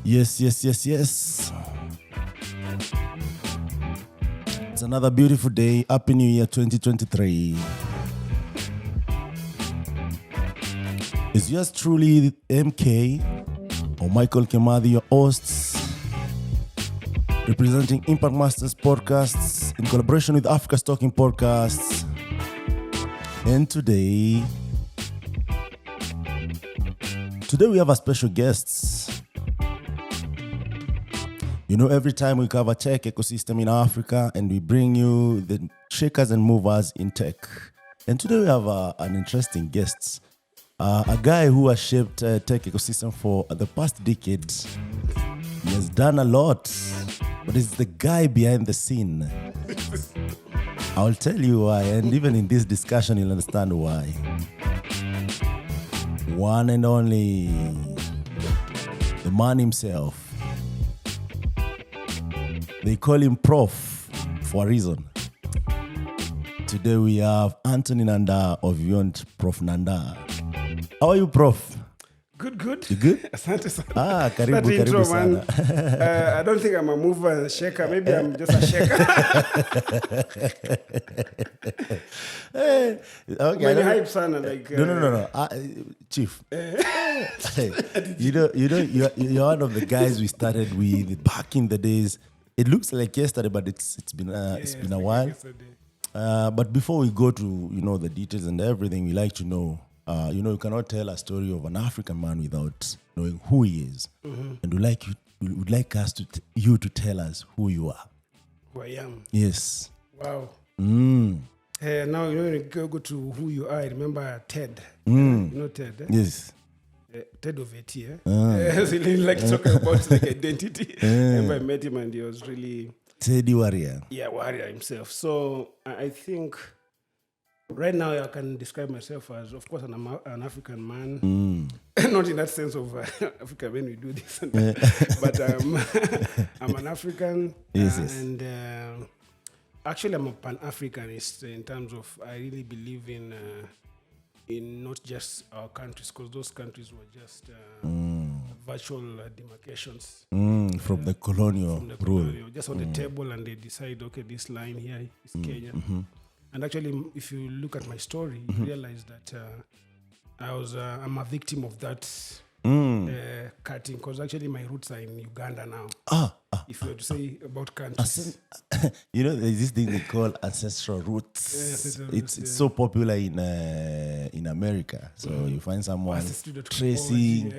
Yes. It's another beautiful day. Happy New Year 2023. It's yours truly, MK, or Michael Kimathi, your hosts, representing Impactmasters podcasts in collaboration with Africa's Talking Podcasts. And today we have a special guest. You know, every time we cover tech ecosystem in Africa and we bring you the shakers and movers in tech. And today we have an interesting guest. A guy who has shaped tech ecosystem for the past decades. He has done a lot, but he's the guy behind the scene. I'll tell you why, and even in this discussion, you'll understand why. One and only, the man himself. They call him Prof for a reason. Today we have Anthony Nandaa of Beyond Prof Nandaa. How are you, Prof? Good. You good? Asante sana. Karibu sana. I don't think I'm a mover and shaker. Maybe I'm just a shaker. Okay. When you hype sana, like... No. Chief. You're one of the guys we started with back in the days. It looks like yesterday, but it's been a while. But before we go to the details and everything, we like to know. You cannot tell a story of an African man without knowing who he is, and we would like us you to tell us who you are. Who I am. Yes. Wow. Now when you go to who you are. I remember Ted. You know Ted. Yes. Ted of AT. He really like talking about like identity. I met him and he was really Teddy Warrior. Yeah, warrior himself. So I think right now I can describe myself as, of course, an African man. Not in that sense of African men we do this and that. But I'm an African. Yes. And actually I'm a Pan-Africanist in terms of I really believe in not just our countries, because those countries were just virtual demarcations from the colonial rule. Just on the table, and they decide, okay, this line here is Kenya. And actually, if you look at my story, you realize that I'm a victim of that cutting, because actually my roots are in Uganda now. If you were to say about countries. There's this thing they call ancestral roots. It's so popular in America. So you find someone tracing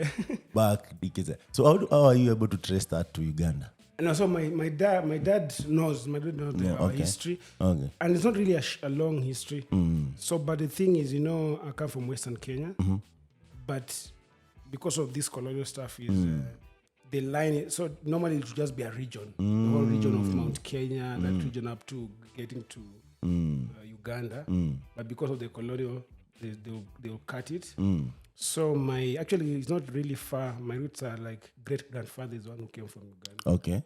back decades. So how are you able to trace that to Uganda? No, so my dad knows our history. Okay. And it's not really a long history. So, but the thing is, I come from Western Kenya, but because of this colonial stuff is the line. So normally it would just be a region, the whole region of Mount Kenya, that region up to getting to Uganda. But because of the colonial, they'll cut it. So actually it's not really far. My roots are like great grandfather is the one who came from Uganda. Okay.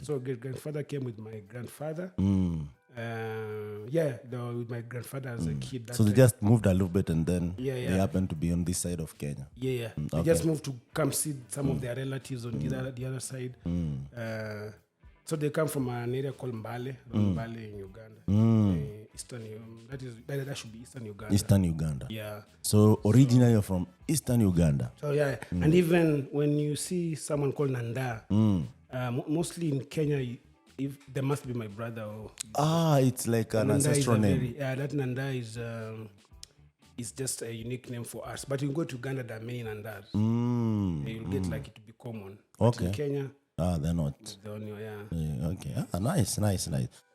So great grandfather came with my grandfather. With my grandfather as a kid. So they just moved a little bit and then they happened to be on this side of Kenya. Yeah. They just moved to come see some of their relatives on the other side. So they come from an area called Mbale in Uganda. That should be Eastern Uganda. Eastern Uganda. Yeah. So originally you're from Eastern Uganda. So and even when you see someone called Nandaa, mostly in Kenya, if there must be my brother. It's like an ancestral name. That Nandaa is just a unique name for us. But you go to Uganda, there are many Nandaas. You'll get like it to be common. But in Kenya, they're not. Okay. Nice.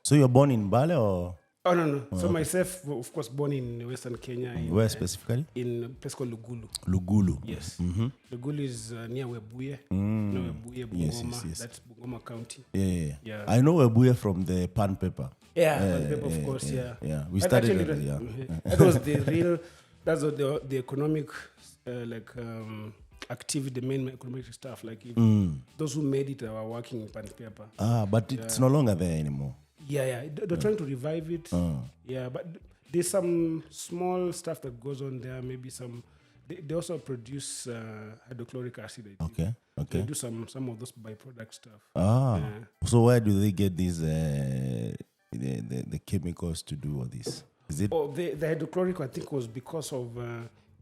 So you're born in Mbale or? Oh, no. So myself, of course, born in Western Kenya. Where specifically? In a place called Lugulu. Yes. Lugulu is near Webuye. Webuye, Bungoma. Yes. That's Bungoma County. Yeah. I know Webuye from the pan paper. Pan paper, of course, Yeah. We studied it. That was the real, that's the economic, activity, the main economic stuff. Like those who made it are working in pan paper. But it's no longer there anymore. Yeah. They're trying to revive it. Yeah, but there's some small stuff that goes on there. Maybe some They also produce hydrochloric acid. I think. Okay. They do some of those byproduct stuff. So where do they get these the chemicals to do all this? Is it? The hydrochloric, I think, was because of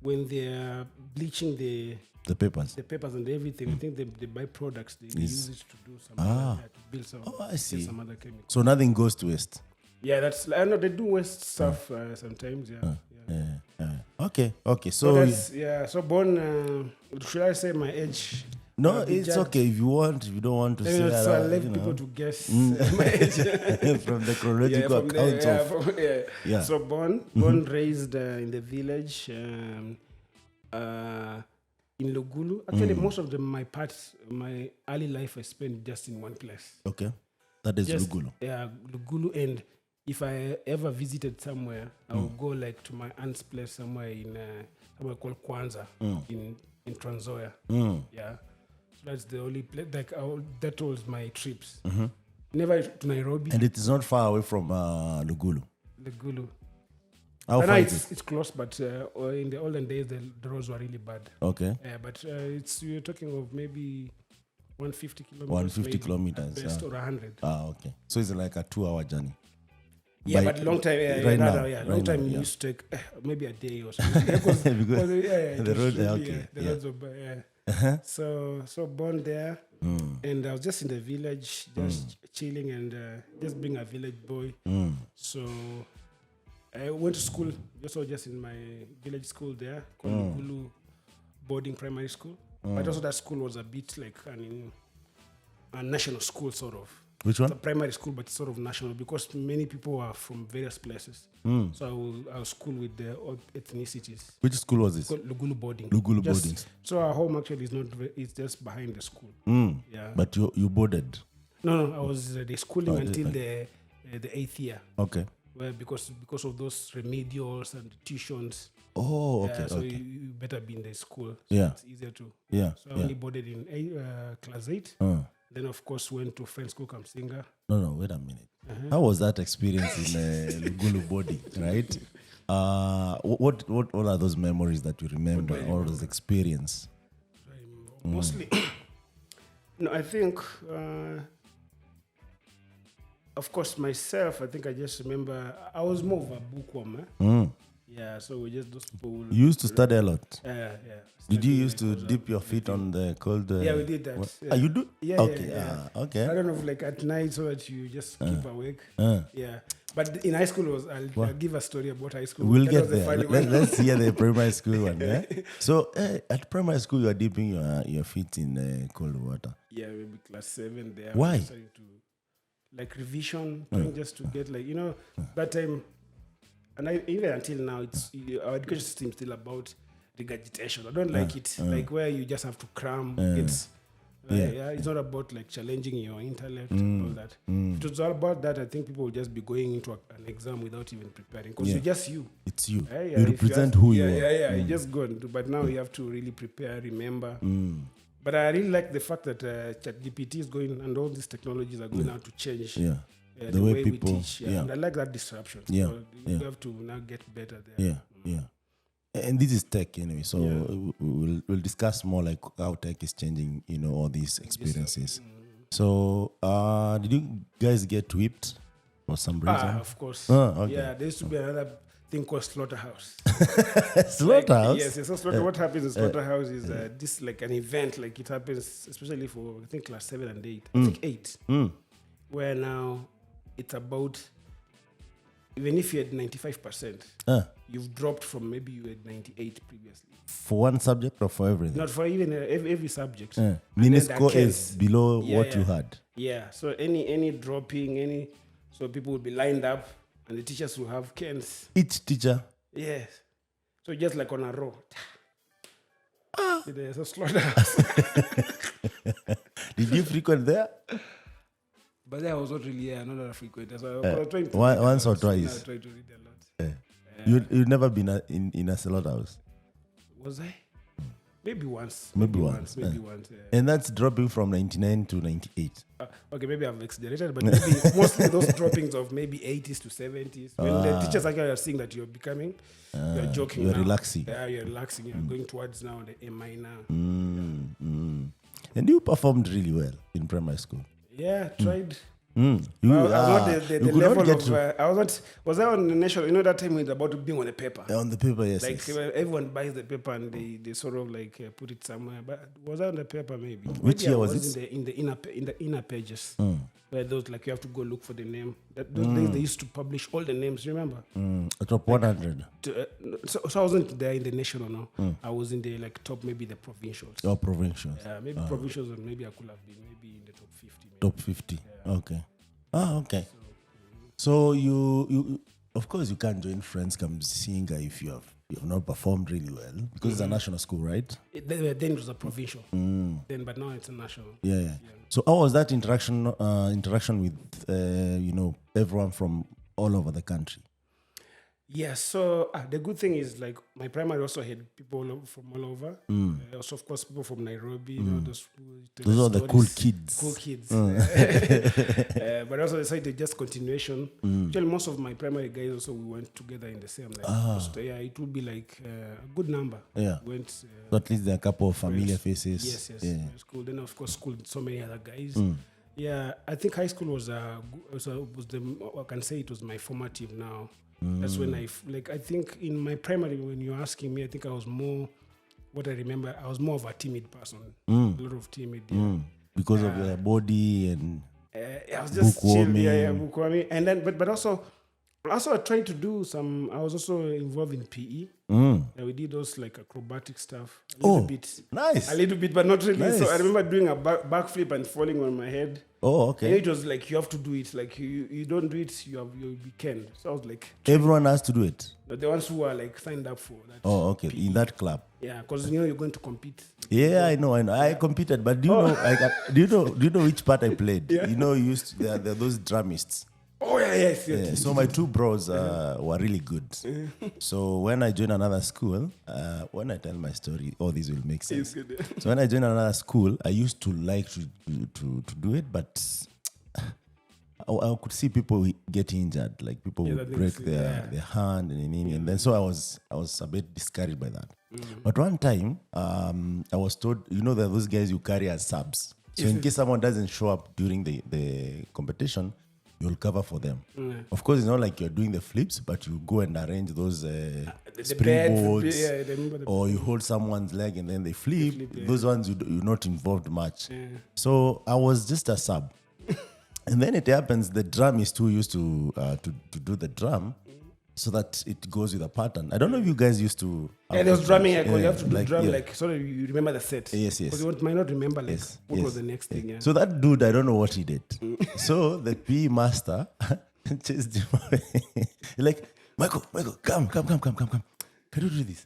when they're bleaching the papers and everything. I think the byproducts they use it to do some to build some. I see. Some other chemicals. So nothing goes to waste. Yeah, I know they do waste stuff sometimes. Okay. So So born. Should I say my age? No, it's okay if you want. If you don't want to say that, so I left people to guess my age from the chronological account. So born, raised in the village in Lugulu. Actually, most of my early life I spent just in one place. Okay, that is Lugulu. Yeah, Lugulu. And if I ever visited somewhere, I would go like to my aunt's place somewhere called Kwanza in Trans-Nzoia. Yeah. That's the only place. That was my trips. Never to Nairobi. And it is not far away from Lugulu. How far is it? It's close, but in the olden days, the roads were really bad. Okay. But you're talking of maybe 150 kilometers. 150 kilometers. Best or 100. Okay. So it's like a 2-hour journey. Yeah, but long time. Long time you used to take maybe a day or something. because the road. The roads were bad. So born there, and I was just in the village, just chilling and just being a village boy. So I went to school, just in my village school there, called Lugulu Boarding Primary School. But also that school was a bit like a national school, sort of. Which one? It's a primary school, but sort of national because many people are from various places. So I was school with all ethnicities. Which school was this? Lugulu Boarding. Boarding. So our home actually is not. It's just behind the school. Yeah. But you boarded? No. I was the schooling until the 8th year. Okay. Well, because of those remedials and tuitions. Oh, okay. So you better be in the school. So it's easier to. Yeah. So I only boarded in class 8. Then, of course, went to Friends School Kamsinga. No, wait a minute. How was that experience in Lugulu Boarding, right? What are those memories that you remember, or those experience? Mostly, I think, of course, myself, I think I just remember, I was more of a bookworm. Yeah, so we just those people. You used to study a lot. Yeah. Did you used to dip your feet on the cold? Yeah, we did that. Yeah. You do? Yeah. Okay. Yeah. Okay. I don't know if like at night so that you just keep awake. Yeah. But in high school I'll give a story about high school. We'll get there. Let's hear the primary school one. Yeah. So at primary school you are dipping your feet in cold water. Yeah, maybe class 7 there. Why? Like revision, just to get that time. And even until now, our education system is still about regurgitation. I don't like it, like where you just have to cram. It's not about like challenging your intellect and all that. If it was all about that, I think people will just be going into an exam without even preparing because you're just you. It's you. You represent who you are. Yeah. You just go and do. But now you have to really prepare, remember. But I really like the fact that ChatGPT is going and all these technologies are going out to change. The way people we teach, and I like that disruption. So you have to now get better there. Yeah. And this is tech anyway, so we'll discuss more like how tech is changing, all these experiences. So, did you guys get whipped for some reason? Of course. Okay. Yeah, there used to be another thing called slaughterhouse. Slaughterhouse? Yes. So slaughter. What happens in slaughterhouse is this like an event, like it happens especially for I think class 7 and 8. I think 8, where now. It's about, even if you had 95%, you've dropped from maybe you had 98 previously. For one subject or for everything? Not for even every subject. Minisco is below what you had. Yeah, so any dropping, so people will be lined up and the teachers will have cans. Each teacher? Yes. So just like on a row. There's a slaughterhouse. Did you frequent there? But I was not really not that frequent. So I was trying to once or twice. I tried to read a lot. You've never been in a slaughterhouse? Was I? Maybe once. Maybe once. Yeah. And that's dropping from 99 to 98. Okay, maybe I've exaggerated, but maybe mostly those droppings of maybe 80s to 70s. When the teachers actually are seeing that you're becoming, you're joking. You're now. relaxing. Yeah, you're relaxing. You're going towards now the A minor. And you performed really well in primary school. Yeah, tried. You I was not the could level not get of. I was not. Was I on the national? You know that time when it's about being on the paper. on the paper, yes. Like everyone buys the paper and they sort of like put it somewhere. But was I on the paper maybe? Which maybe year was it? In the inner pages. Where those like you have to go look for the name. Those days they used to publish all the names. Remember? Top 100. So I wasn't there in the national. No, I was in the like top maybe the provincials. Oh, provincials. Yeah, maybe provincials, and maybe I could have been maybe in the top 50. Maybe. Top 50. Yeah. Okay. Okay. So you of course you can't join Friends Come Singer if you have not performed really well because it's a national school, right? Then it was a provincial. Then, but now it's a national. Yeah. So how was that interaction with everyone from all over the country? Yeah, so the good thing is like my primary also had people from all over. Also, of course, people from Nairobi. Those are the cool kids. Cool kids. But also decided just continuation. Actually, most of my primary guys also we went together in the same. It would be like a good number. Yeah. Went. So at least there are a couple of familiar faces. Yes. Yeah. School. Then of course school with so many other guys. Yeah, I think high school was I can say it was my formative now. That's when I think in my primary, when you're asking me, I think I was more, what I remember, I was more of a timid person. A lot of timid. Yeah. Because of your body and I was just chill, bookworming. And then, but also I tried to do some, I was also involved in PE. We did those like acrobatic stuff. A little bit. Nice. A little bit, but not really. Nice. So I remember doing a backflip and falling on my head. Oh, okay. And it was like, you have to do it. Like, you don't do it, you'll be canned. So I was like... Everyone has to do it? But the ones who are like signed up for that. Oh, okay. PE. In that club? Yeah, because you're going to compete. Yeah, I know. I competed, but do you know which part I played? Yeah. There are those drummists. Oh, yes. So my two bros were really good. So when I joined another school, when I tell my story, all this will make sense. So when I joined another school, I used to like to do it, but I could see people get injured, like people would break their hand and then so I was a bit discouraged by that. But one time, I was told, there are those guys you carry as subs. So in case someone doesn't show up during the competition, you'll cover for them. Of course, it's not like you're doing the flips, but you go and arrange those springboards, or you hold someone's leg and then they flip. Those ones you're not involved much. So I was just a sub. And then it happens the drummist who used to do the drum, so that it goes with a pattern. I don't know if you guys used to... there was drumming. You have to do drum so that you remember the set. Yes. Because you might not remember what was the next thing. Yeah. So that dude, I don't know what he did. So the PE master chased him away. He's like, Michael, come. Can you do this?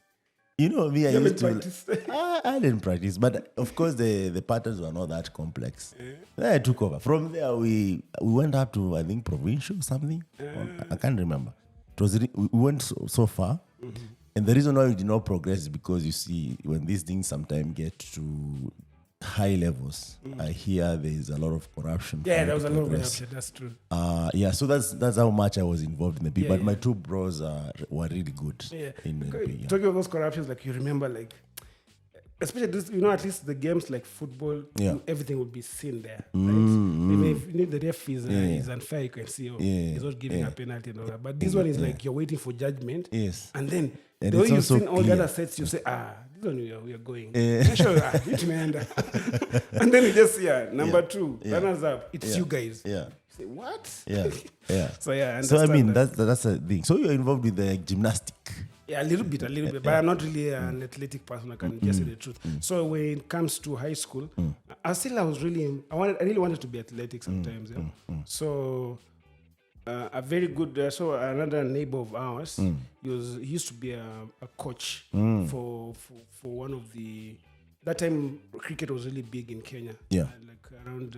Me, I used to... I didn't practice, but of course the patterns were not that complex. Then I took over. From there, we went up to, I think, provincial or something. I can't remember. We went so far, and the reason why we did not progress is because you see, when these things sometimes get to high levels, I hear there is a lot of corruption. Yeah, there was a lot of corruption. That's true. So that's how much I was involved in the PE. But my two bros were really good. In the PE. Talking about those corruptions, like you remember, like especially this, at least the games like football, everything would be seen there. Right? Even if the ref is unfair, you can see, he's not giving a penalty and all that. But this one is like you're waiting for judgment. Yes. And then the way you've seen all the other sets, you say, this one we are going. Hit me under. And then you just see, number 2, runners up, it's you guys. Yeah. Say, what? Yeah. So I So I mean, that's the thing. So you're involved with the gymnastic. Yeah, a little bit. But I'm not really an athletic person. I can just say the truth. So when it comes to high school, I really wanted to be athletic sometimes. So a very good. So another neighbor of ours, he used to be a coach for one of the. That time cricket was really big in Kenya. Yeah. Like around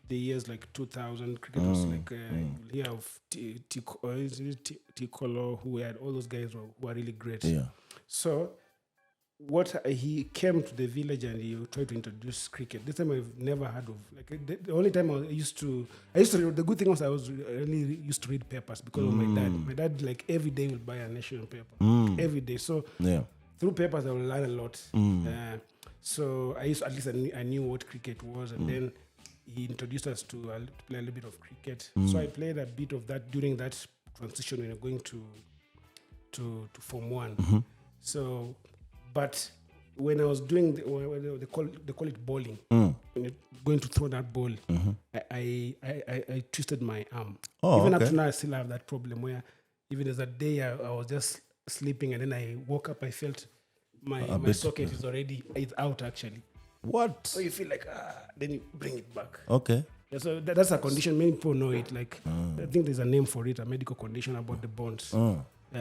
the years like 2000, cricket was like you hear of Tikolo, who had all those guys who are really great. Yeah. So he came to the village and he tried to introduce cricket. This time I've never heard of. Like the only time I used to the good thing was I was really used to read papers because of my dad. My dad like every day would buy a national paper every day. So through papers I would learn a lot. So I knew what cricket was, and then he introduced us to play a little bit of cricket. So I played a bit of that during that transition when you're going to Form 1. So, but when I was doing they call it bowling, when you're going to throw that ball, I twisted my arm. Even up to now, I still have that problem where even as a day I was just sleeping and then I woke up, I felt my socket is out actually. What? So you feel like then you bring it back. Okay. Yeah, so that's a condition. Many people know it. Like I think there's a name for it, a medical condition about the bones.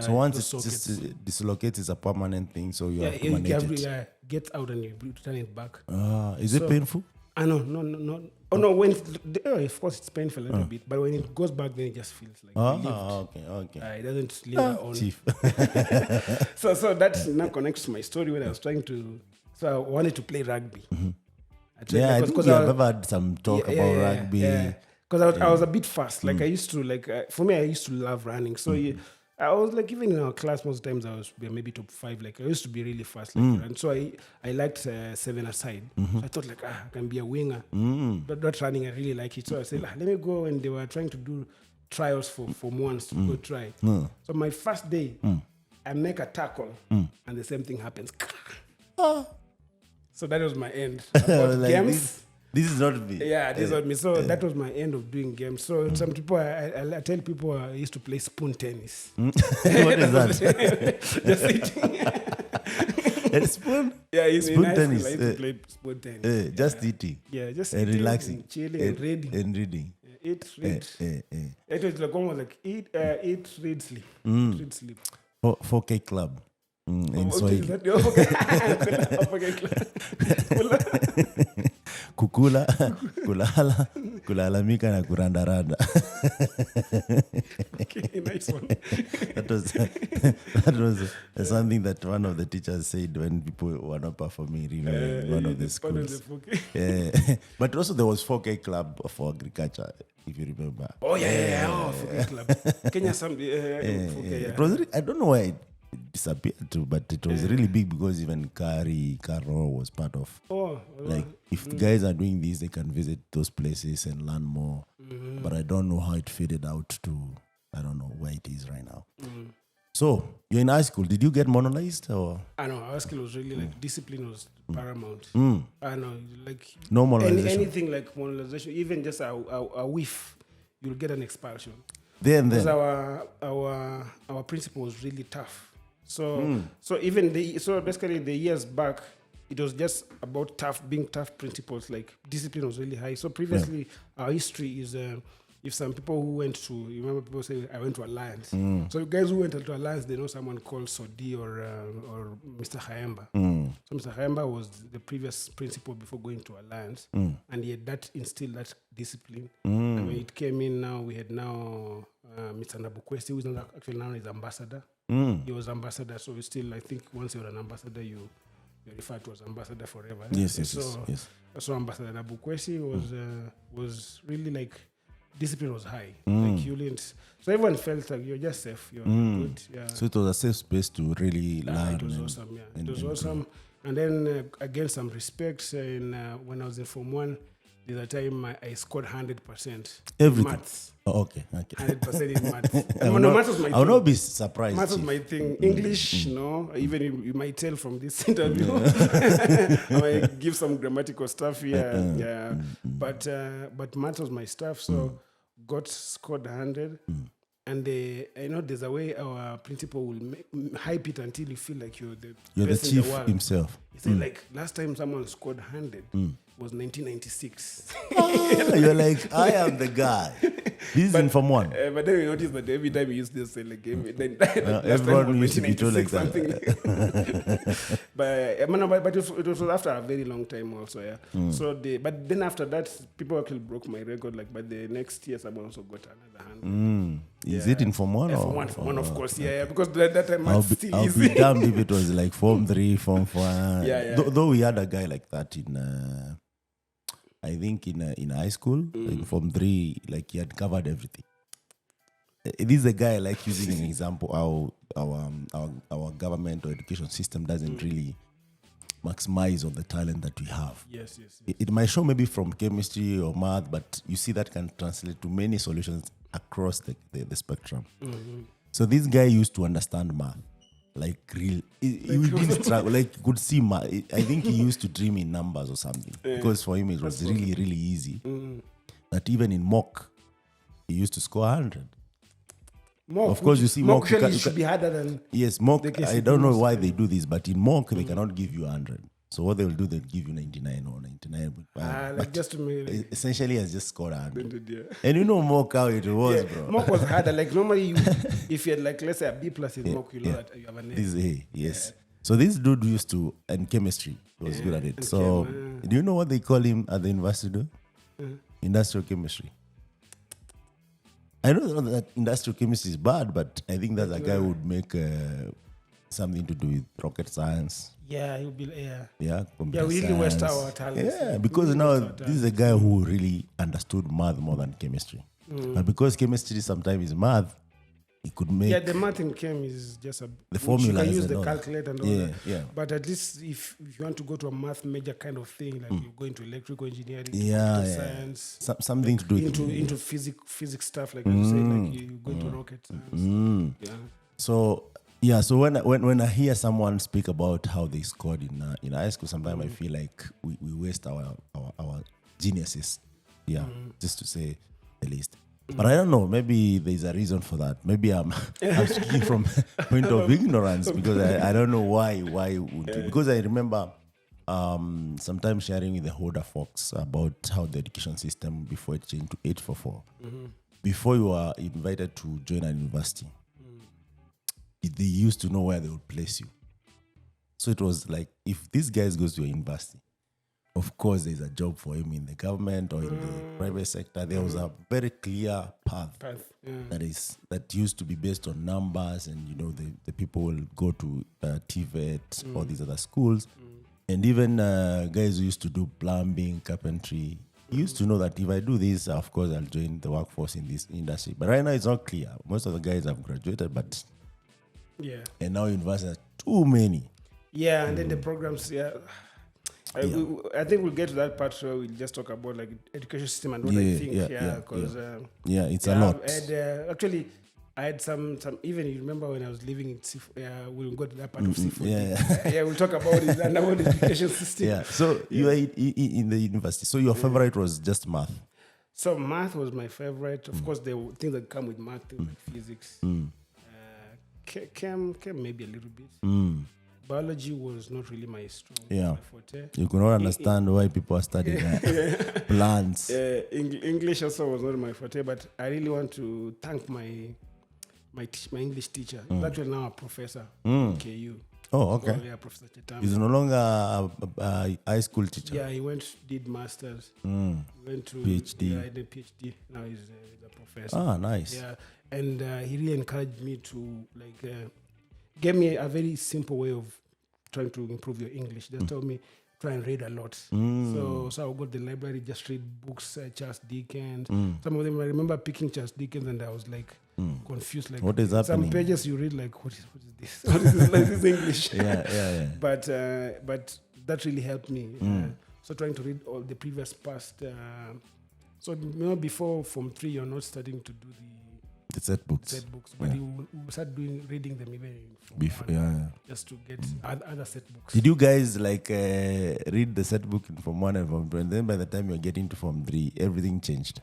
So once it just dislocates, it's a permanent thing. So you have to manage it. Get out and you turn it back. Is it painful? No. Oh no, when of course it's painful a little bit, but when it goes back, then it just feels like okay. It doesn't linger on. Chief. so that now connects to my story when I was trying to. So I wanted to play rugby. I think you have ever had some talk about rugby. Because I was a bit fast. Like I used to for me, I used to love running. So I was like, even in our class, most times I was maybe top 5. Like I used to be really fast. And so I liked 7-a-side. So I thought like, I can be a winger. But not running, I really like it. So I said, let me go. And they were trying to do trials for Form 1s to go try. So my first day, I make a tackle and the same thing happens. So that was my end. About like games. This is not me. Yeah, this is not me. So that was my end of doing games. So some people, I tell people I used to play spoon tennis. What is that? Just eating. Spoon? Yeah, spoon tennis. I used to play spoon tennis. Just eating. Yeah, just and eating, relaxing. Chilling and reading. And reading. Eat, read. It was like almost like eat, read, sleep. Read, sleep. 4K club. In Swahili. Kukula, kulala, kulalamika na kurandaranda. Okay, nice one. That was something that one of the teachers said when people were not performing in one of the schools. But also there was 4K club for agriculture, if you remember. Oh yeah. 4K club. Kenya It was. I don't know why it disappeared too, but it was really big because even Karo was part of. Like if the guys are doing this, they can visit those places and learn more. But I don't know how it faded out to. I don't know where it is right now. So you're in high school. Did you get monolized or? I know high school was really like discipline was paramount. I know like no monolization. Anything like monolization, even just a whiff, you'll get an expulsion. Because our principal was really tough. So basically the years back, it was just about being tough principles. Like discipline was really high. So previously, our history is if some people who went to, you remember people say I went to Alliance. So guys who went to Alliance, they know someone called Sodi or Mr. Hayamba. So Mr. Hayamba was the previous principal before going to Alliance, and he had instilled that discipline. And when it came in, now we had Mr. Nabukwesi, who is actually now is ambassador. He was ambassador, so we still, I think, once you're an ambassador, you're referred to as ambassador forever. Yes. So Ambassador Nabukwesi was really like discipline was high. Like you learned, so everyone felt like you're just safe. You're good. Yeah. So it was a safe space to really learn. It was awesome. Yeah, it was awesome. And then again, some respect. When I was in Form 1. There's a time I scored 100%. Everything. Maths. Oh, okay. 100% in maths. Maths was my thing. I will not be surprised. Maths was my thing. English, no. Even you might tell from this interview. I might give some grammatical stuff here. Yeah. But maths was my stuff. So scored 100. And I know there's a way our principal will hype it until you feel like you're the best chief in the world. Himself. He said like last time someone scored 100 was 1996. You're like, I am the guy. This is in Form 1. But then we noticed that every time we used this like game, then everyone used to be told like that. but it was after a very long time also, yeah. So but then after that, people actually broke my record. Like, but the next year, someone also got another 100. Is it in Form 1? Form 1, Form 1, of course, yeah, because that time I'll be damned if it was like Form 3, Form 4. Though we had a guy like that in, I think in high school, in Form 3, like he had covered everything. This is a guy like using an example how our government or education system doesn't really maximize on the talent that we have. Yes. It might show maybe from chemistry or math, but you see that can translate to many solutions across the spectrum. So this guy used to understand math, like real. He didn't struggle. Like you could see math. I think he used to dream in numbers or something because for him it was really, really easy. That even in mock, he used to score 100. Mock, of course, you see mock should be harder than... Yes, mock, I don't know why they do this, but in mock, they cannot give you 100. So what they will do, they'll give you 99 or 99. Like just to make... Essentially, has just scored 100. And you know mock how it was, bro. Mock was harder. Like normally, if you had like, let's say a B plus in mock, you have an A. This is A, yes. So this dude used to, and chemistry, was good at it. So do you know what they call him at the university? Industrial chemistry. I don't know that industrial chemistry is bad, but I think that a guy would make something to do with rocket science. Yeah, he'll be Yeah, we really waste our talents. Yeah, because now this is a guy who really understood math more than chemistry. But because chemistry sometimes is math, he could make... Yeah, the math in chem is just the formula. You can use the calculator and all that. Yeah. But at least if you want to go to a math major kind of thing, like you go into electrical engineering, science, something like to do into physics stuff, like you say, like you go into rocket science. So when I hear someone speak about how they scored in high school, sometimes I feel like we waste our geniuses. Yeah, just to say the least. But I don't know. Maybe there's a reason for that. Maybe I'm speaking from point of ignorance because I don't know why. Because I remember sometimes sharing with the older folks about how the education system before it changed to 844. Before you were invited to join a university, they used to know where they would place you. So it was like, if this guy goes to a university, of course, there's a job for him in the government or in the private sector. There was a very clear path. That used to be based on numbers, and the people will go to TVET or these other schools, and even guys who used to do plumbing, carpentry. Used to know that if I do this, of course, I'll join the workforce in this industry. But right now, it's not clear. Most of the guys have graduated, but and now universities are too many. Yeah, and then the programs. I think we'll get to that part where we'll just talk about like education system and what I think. Because it's a lot. And actually, I had some. Even you remember when I was living in Sifu, we'll go to that part of Sifu. We'll talk about it and about the education system. Yeah. So you were in the university. So your favorite was just math. So math was my favorite. Of course, there were things that come with math, things like physics. Chem maybe a little bit. Biology was not really my strong forte. You could not understand why people are studying plants. English also was not my forte, but I really want to thank my English teacher. He's actually now a professor in KU. Oh, okay. So, Professor Chetam. He's no longer a high school teacher. Yeah, he did masters. He went to PhD. Yeah, he did PhD. Now he's a professor. Ah, nice. Yeah, and he really encouraged me to gave me a very simple way of trying to improve your English. Just told me, try and read a lot. So I'll go to the library, just read books, Charles Dickens. Some of them, I remember picking Charles Dickens and I was like confused. Like, what is happening? Some pages you read like, what is this? What is this? Like this English? Yeah. But that really helped me. So trying to read all the previous past. So before Form 3, you're not starting to do the set books, but you start reading them even before, just to get other set books. Did you guys read the set book in Form 1 and Form 2, and then by the time you're getting to Form 3, everything changed?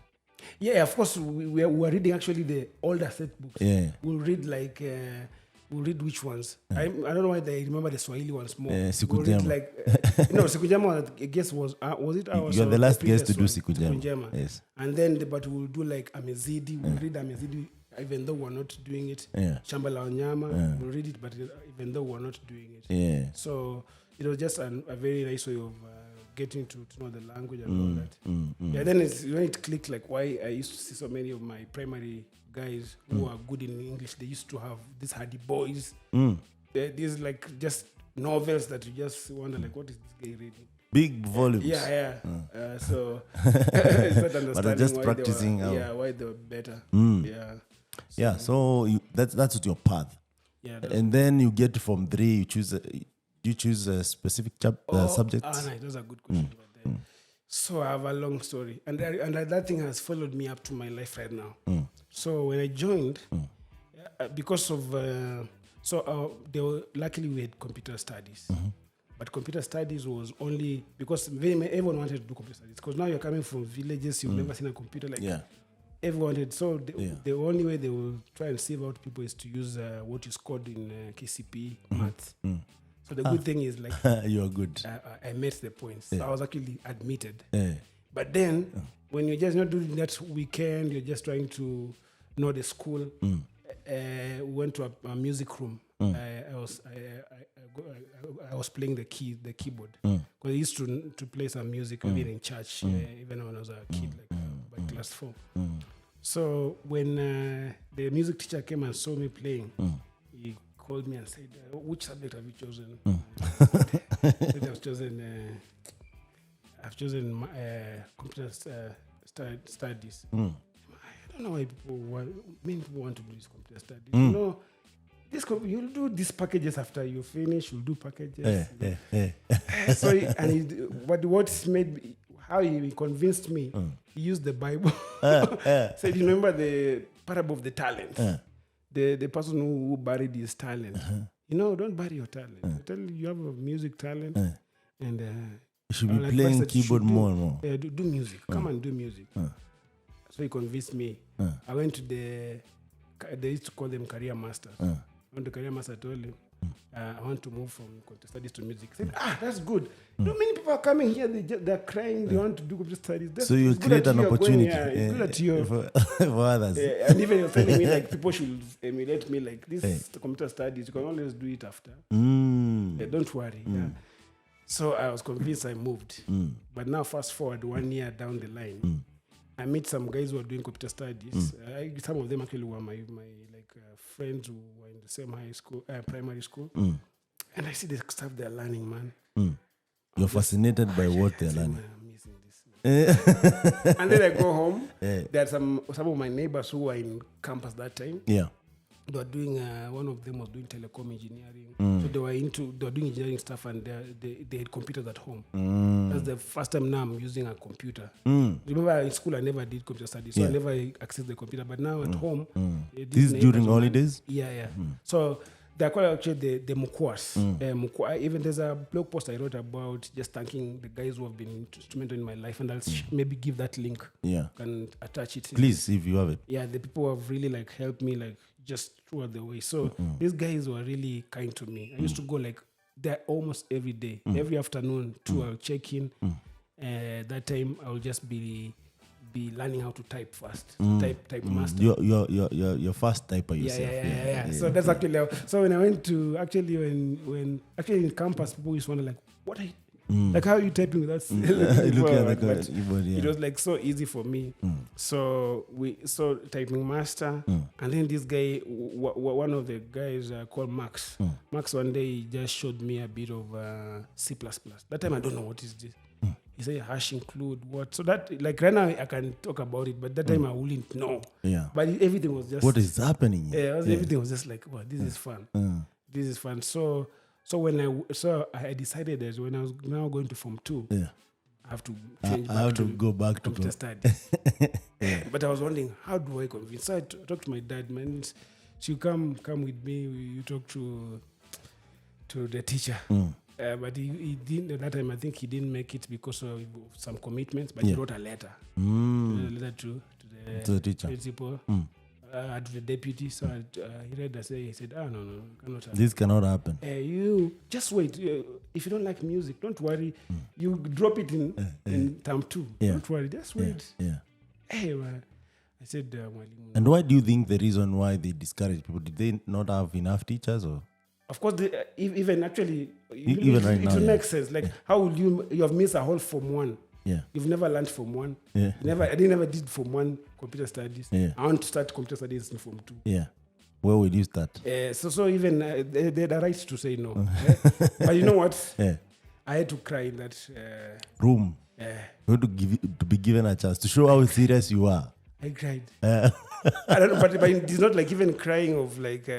Yeah, of course, we were reading actually the older set books. Yeah, we'll read we'll read which ones. I don't know why they remember the Swahili ones more. Siku We'll read Njema. no, Siku Njema, I guess was it ours? You're the last guest to do one? Siku Njema. Yes. And then, but we'll do like Amezidi. We'll read Amezidi, even though we're not doing it. Shamba la Wanyama. We'll read it, but even though we're not doing it. Yeah. So it was just a very nice way of getting to know the language and all that. Yeah, then when it clicked, like why I used to see so many of my primary guys who are good in English, they used to have these hardy boys. These like just novels that you just wonder, like, what is this guy reading? Big volumes. Yeah. So it's not understanding but just why practicing. why they were better. Yeah. So that's your path. Yeah. And then you get from 3, you choose a specific subject. No, those are good questions. So I have a long story, and that thing has followed me up to my life right now. So when I joined, because of luckily we had computer studies, but computer studies was only because everyone wanted to do computer studies. Because now you're coming from villages, you've never seen a computer everyone wanted. So the only way they will try and save out people is to use what is called in KCP maths. So the good thing is, like, you're good. I met the points. So I was actually admitted. But then, when you're just not doing that weekend, you're just trying to know the school. We went to a music room. I was playing the keyboard. Because I used to play some music even in church, even when I was a kid, like by class 4. So when the music teacher came and saw me playing, he called me and said, which subject have you chosen? I've chosen computer studies. I don't know why many people want to do this computer studies. You know, you'll do these packages after you finish. You'll do packages. But what made how he convinced me, he used the Bible. Said, you remember the parable of the talents? The person who buried his talent. You know, don't bury your talent. I tell you have a music talent, and you should be playing keyboard more and more. Do music. Come and do music. So he convinced me. I went to they used to call them career masters. I went to career master. I told him, I want to move from computer studies to music. He said, that's good. You know, many people are coming here, they're crying, they want to do computer studies. So you create an opportunity. It's good at you. For others. And even you're telling me, like, people should emulate me, like, this is the computer studies, you can always do it after. Don't worry. So I was convinced, I moved. But now fast forward 1 year down the line, I met some guys who are doing computer studies. Some of them actually were my friends who were in the same high school, primary school. And I see the stuff they're learning, man. You're fascinated by what they're learning. I'm missing this. And then I go home. There are some of my neighbors who were in campus that time. Yeah. They were doing, one of them was doing telecom engineering. So they were doing engineering stuff, and they had computers at home. That's the first time now I'm using a computer. Remember in school I never did computer studies, so I never accessed the computer. But now at home, this is during holidays? Yeah. So they're called actually the Mukwas. Even there's a blog post I wrote about just thanking the guys who have been instrumental in my life, and I'll maybe give that link. Yeah, and attach it. Please, if you have it. Yeah, the people who have really like helped me like just throughout the way. So these guys were really kind to me. I used to go like there almost every day, every afternoon too. I'll check in. That time I'll just be learning how to type first. Type master. You're fast typer yourself. Yeah. So that's actually so when I went to when in campus, people used to wonder like, what are you like, how are you typing without looking at the keyboard? It was like so easy for me. So typing master, and then this guy, one of the guys called Max. Max one day he just showed me a bit of C++. That time I don't know what is this. He said hash include what. So that like right now I can talk about it, but that time I wouldn't know. Yeah. But everything was just what is happening. Everything was just like, wow, this is fun. This is fun. So I decided that when I was now going to Form 2, I have to change back to go back to computer studies. But I was wondering, how do I convince? So I talked to my dad, man. She come with me. You talk to the teacher. But he didn't at that time. I think he didn't make it because of some commitments. But he wrote a letter. A letter to the teacher. Principal. to the deputy. So he read the say. He said, no, cannot happen. This cannot happen. You just wait. If you don't like music, don't worry. You drop it in term 2. Yeah. Don't worry. Just wait. Yeah. Hey, I said, and why do you think the reason why they discourage people? Did they not have enough teachers, or? Of course, even actually, even right now, it will make sense. Like, how would you have missed a whole Form 1? Yeah. You've never learned Form 1. Yeah. I never did Form 1 computer studies. Yeah. I want to start computer studies in Form 2. Yeah. Where will you start? So even they had a right to say no. But you know what? Yeah. I had to cry in that room. You had to be given a chance to show how serious you are. I cried. I don't know, but it's not like even crying of like